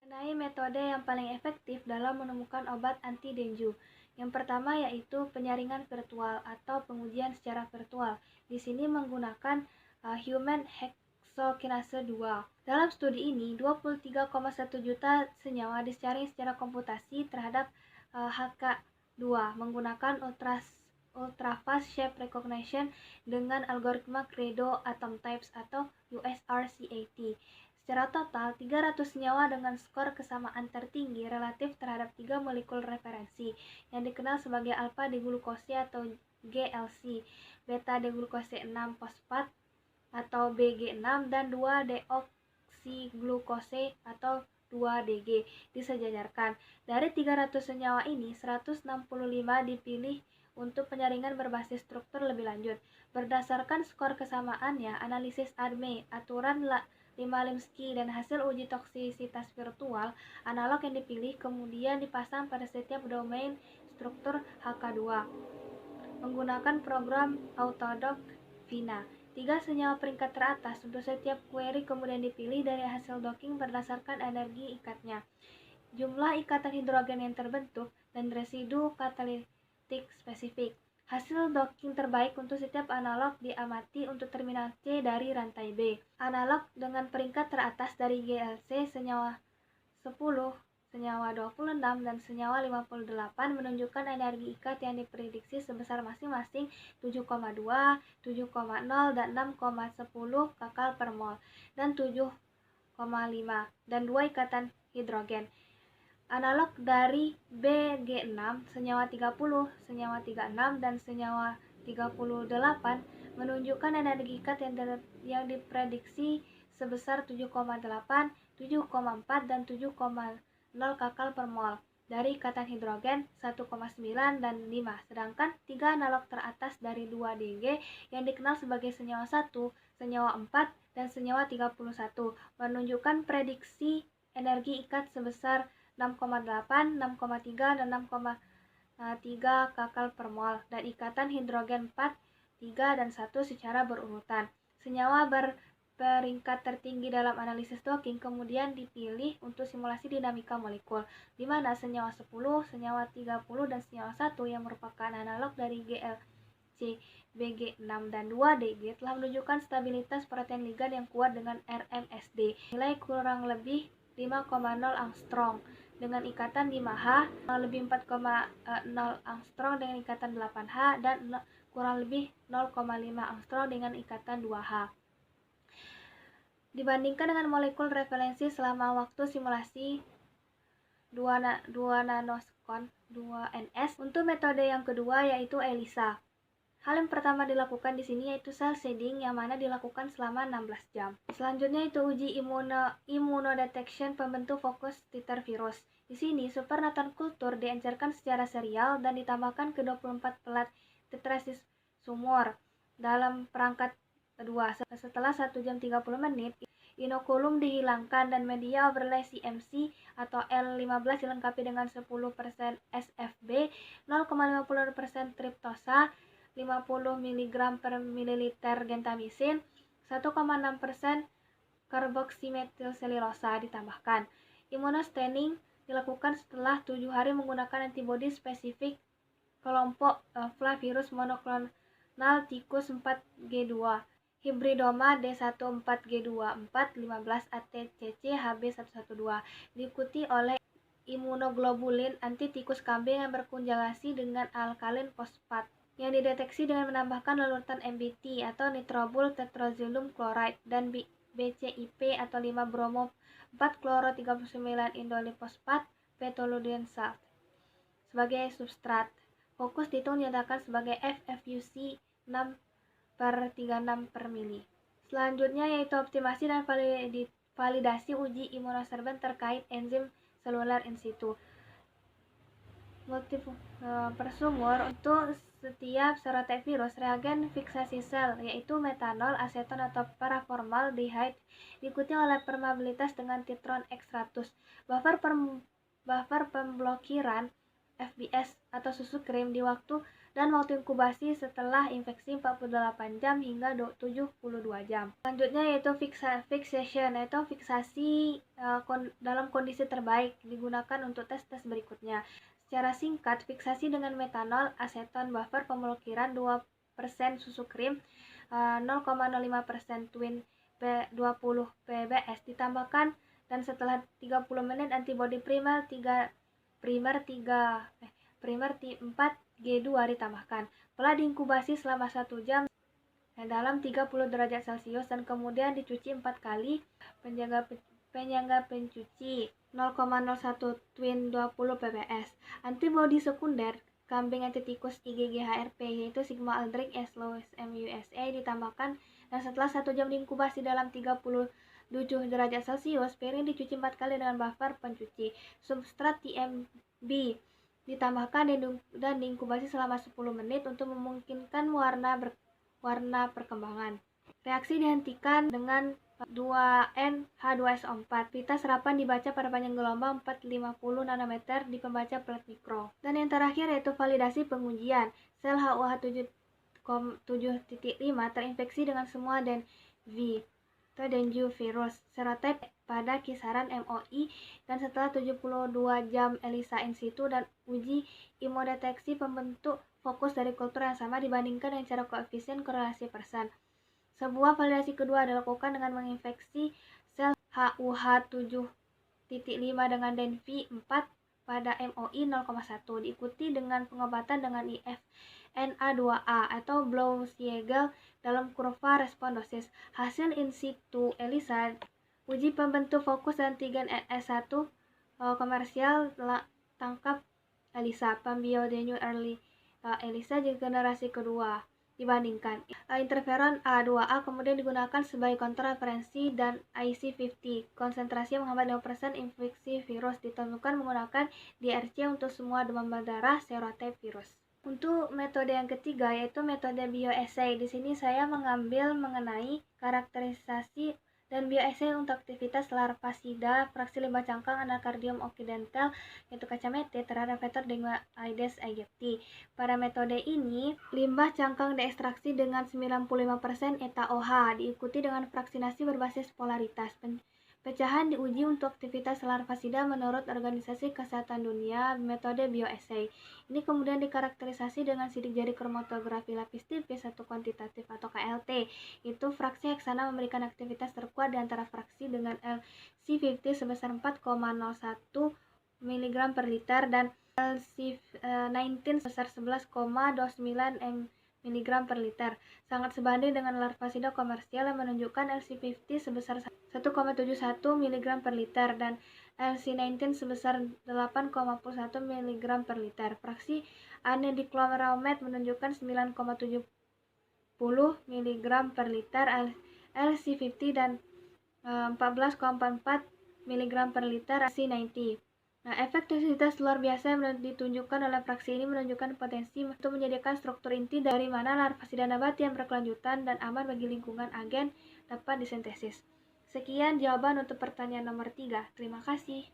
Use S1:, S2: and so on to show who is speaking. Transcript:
S1: Mengenai metode yang paling efektif dalam menemukan obat anti dengue. Yang pertama yaitu penyaringan virtual atau pengujian secara virtual. Di sini menggunakan human hexokinase 2. Dalam studi ini, 23,1 juta senyawa disaring secara komputasi terhadap HK2 menggunakan ultrafast shape recognition dengan algoritma Credo Atom Types atau USRCAT. Secara total, 300 senyawa dengan skor kesamaan tertinggi relatif terhadap 3 molekul referensi yang dikenal sebagai alpha-deglukose atau GLC, beta-deglukose 6 fosfat atau BG6 dan 2-deoksiglukose atau 2-DG disejajarkan. Dari 300 senyawa ini, 165 dipilih untuk penyaringan berbasis struktur lebih lanjut. Berdasarkan skor kesamaannya, analisis ADME, aturan Rimalinsky, dan hasil uji toksisitas virtual, analog yang dipilih kemudian dipasang pada setiap domain struktur HK2 menggunakan program Autodoc Vina. 3 senyawa peringkat teratas untuk setiap query kemudian dipilih dari hasil docking berdasarkan energi ikatnya, jumlah ikatan hidrogen yang terbentuk, dan residu katalitik spesifik. Hasil docking terbaik untuk setiap analog diamati untuk terminal C dari rantai B. Analog dengan peringkat teratas dari GLC senyawa 10, senyawa 26, dan senyawa 58 menunjukkan energi ikat yang diprediksi sebesar masing-masing 7,2, 7,0, dan 6,10 kakal per mol, dan 7,5, dan 2 ikatan hidrogen. Analog dari BG6, senyawa 30, senyawa 36, dan senyawa 38 menunjukkan energi ikat yang diprediksi sebesar 7,8, 7,4, dan 7,0 kakal per mol dari ikatan hidrogen 1,9 dan 5. Sedangkan 3 analog teratas dari 2-DG yang dikenal sebagai senyawa 1, senyawa 4, dan senyawa 31 menunjukkan prediksi energi ikat sebesar 6,8, 6,3, dan 6,3 kakal per mol, dan ikatan hidrogen 4, 3, dan 1 secara berurutan. Senyawa berperingkat tertinggi dalam analisis docking kemudian dipilih untuk simulasi dinamika molekul, di mana senyawa 10, senyawa 30, dan senyawa 1 yang merupakan analog dari GLC, BG6, dan 2-DG telah menunjukkan stabilitas protein ligan yang kuat dengan RMSD nilai kurang lebih 5,0 angstrom dengan ikatan 5H, lebih 4,0 angstrom dengan ikatan 8H, dan kurang lebih 0,5 angstrom dengan ikatan 2H. Dibandingkan dengan molekul referensi selama waktu simulasi 2 nanosekon 2ns. Untuk metode yang kedua yaitu ELISA. Hal yang pertama dilakukan di sini yaitu cell shading yang mana dilakukan selama 16 jam. Selanjutnya itu uji immunodetection pembentuk fokus titer virus. Di sini supernatant kultur diencerkan secara serial dan ditambahkan ke 24 pelat tetrasis sumur dalam perangkat kedua. Setelah 1 jam 30 menit, inokulum dihilangkan dan media overlay CMC atau L15 dilengkapi dengan 10% SFB, 0,50% triptosa, 50 mg per mililiter gentamisin, 1,6% karboksimetilselulosa ditambahkan. Immunostaining dilakukan setelah 7 hari menggunakan antibodi spesifik kelompok flavirus monoklonal tikus 4G2 hibridoma D14G2415 ATCC-HB112 diikuti oleh imunoglobulin anti tikus kambing yang berkonjugasi dengan alkalin fosfat yang dideteksi dengan menambahkan larutan MBT atau nitrobul tetroxylum chloride dan BCIP atau 5-bromo 4-kloro-39 indolifosfat petoludensalt sebagai substrat. Fokus dihitung dinyatakan sebagai FFUC 6/36 per mili. Selanjutnya yaitu optimasi dan validasi uji imunoserban terkait enzim seluler in situ. Persumur untuk setiap serotype virus, reagen fiksasi sel yaitu metanol, aseton, atau paraformaldehyde diikuti oleh permeabilitas dengan titron X100. Buffer pemblokiran FBS atau susu krim di waktu dan waktu inkubasi setelah infeksi 48 jam hingga 72 jam. Selanjutnya yaitu fixation, yaitu fiksasi dalam kondisi terbaik digunakan untuk tes-tes berikutnya. Secara singkat, fiksasi dengan metanol, aseton, buffer, pemblokiran 2% susu krim, 0,05% twin 20 PBS ditambahkan, dan setelah 30 menit antibodi primer 4G2 ditambahkan. Setelah diinkubasi selama 1 jam dalam 30 derajat Celcius dan kemudian dicuci 4 kali. Penyangga pencuci 0,01 twin 20 ppс. Antibodi sekunder kambing antitikus IgG-HRP yaitu Sigma Aldrich Slow MUSA ditambahkan, dan setelah 1 jam diinkubasi dalam 37 derajat Celcius, piring dicuci 4 kali dengan buffer pencuci. Substrat TMB ditambahkan dan diinkubasi selama 10 menit untuk memungkinkan warna perkembangan. Reaksi dihentikan dengan 2N-H2SO4. Pita serapan dibaca pada panjang gelombang 450 nanometer di pembaca plat mikro. Dan yang terakhir yaitu validasi pengujian. Sel HUH7.5 terinfeksi dengan semua dengue virus serotype pada kisaran MOI, dan setelah 72 jam ELISA in situ dan uji imodeteksi pembentuk fokus dari kultur yang sama dibandingkan dengan cara koefisien korelasi persen. Sebuah validasi kedua dilakukan dengan menginfeksi sel HUH7.5 dengan dengue 4 pada MOI 0,1 diikuti dengan pengobatan dengan IFNA2A atau Blau-Siegel dalam kurva respon dosis. Hasil in situ ELISA, uji pembentuk fokus dan antigen NS1 komersial tangkap ELISA, Pambio-Dengue early ELISA generasi kedua dibandingkan. Interferon A2A kemudian digunakan sebagai kontrareferensi dan IC50. Konsentrasi menghambat 5% infeksi virus ditemukan menggunakan DRC untuk semua demam berdarah serotype virus. Untuk metode yang ketiga yaitu metode bioassay. Di sini saya mengambil mengenai karakterisasi dan bioassay untuk aktivitas larvasida fraksi limbah cangkang Anacardium occidental yaitu kacamete terhadap vektor dengue Aedes aegypti. Pada metode ini, limbah cangkang diekstraksi dengan 95% eta OH diikuti dengan vaksinasi berbasis polaritas. Pecahan diuji untuk aktivitas larvasida menurut Organisasi Kesehatan Dunia metode bioassay. Ini kemudian dikarakterisasi dengan sidik jari kromatografi lapis tipis atau kuantitatif atau KLT. Itu fraksi heksana memberikan aktivitas terkuat di antara fraksi dengan LC50 sebesar 4,01 mg per liter dan LC19 sebesar 11,29 mg per liter. Sangat sebanding dengan larvasida komersial yang menunjukkan LC50 sebesar 1,71 mg per liter dan LC19 sebesar 8,41 mg per liter. Fraksi anidichloromet menunjukkan 9,70 mg per liter LC50 dan 14,44 mg per liter LC90. Nah, efektivitas luar biasa yang ditunjukkan oleh fraksi ini menunjukkan potensi untuk menyediakan struktur inti dari mana larvasida nabati yang berkelanjutan dan aman bagi lingkungan agen dapat disintesis. Sekian jawaban untuk pertanyaan nomor 3. Terima kasih.